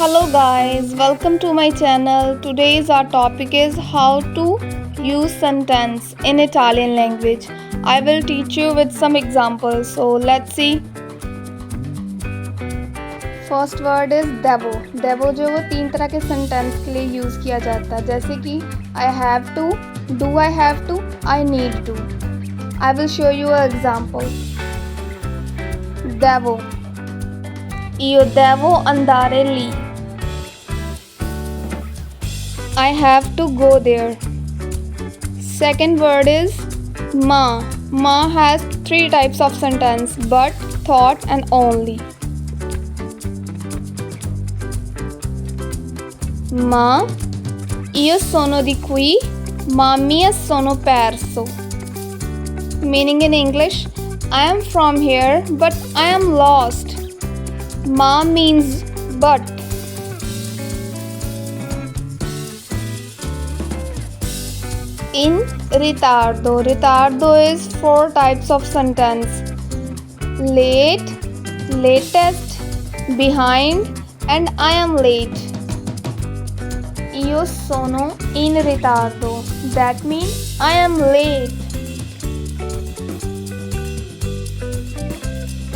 Hello guys, welcome to my channel. Today's our topic is how to use sentence in Italian language. I will teach you with some examples. So let's see. First word is देवो. देवो जो वो तीन तरह के sentence के लिए use किया जाता है, जैसे कि I have to, do I have to, I need to. I will show you a example. देवो, io devo andare lì. I have to go there. Second word is ma. Ma has three types of sentence: but, thought and only. Ma, io sono di qui, ma mia sono perso. Meaning in English, I am from here, but I am lost. Ma means but. In ritardo. Ritardo is four types of sentence: late, latest, behind, and I am late. Io sono in ritardo. That means I am late.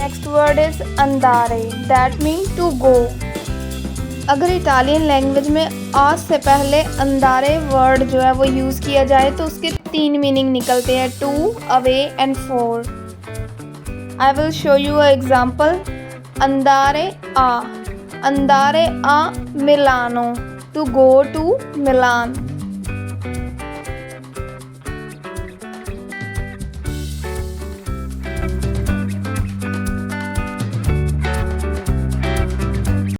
Next word is अंदारे. That mean to go. अगर Italian language में आज से पहले अंदारे word जो है वो use किया जाए तो उसके तीन मीनिंग निकलते हैं: to, away and for. I will show you a example. अंदारे आ. अंदारे आ मिलानो. To go to Milan.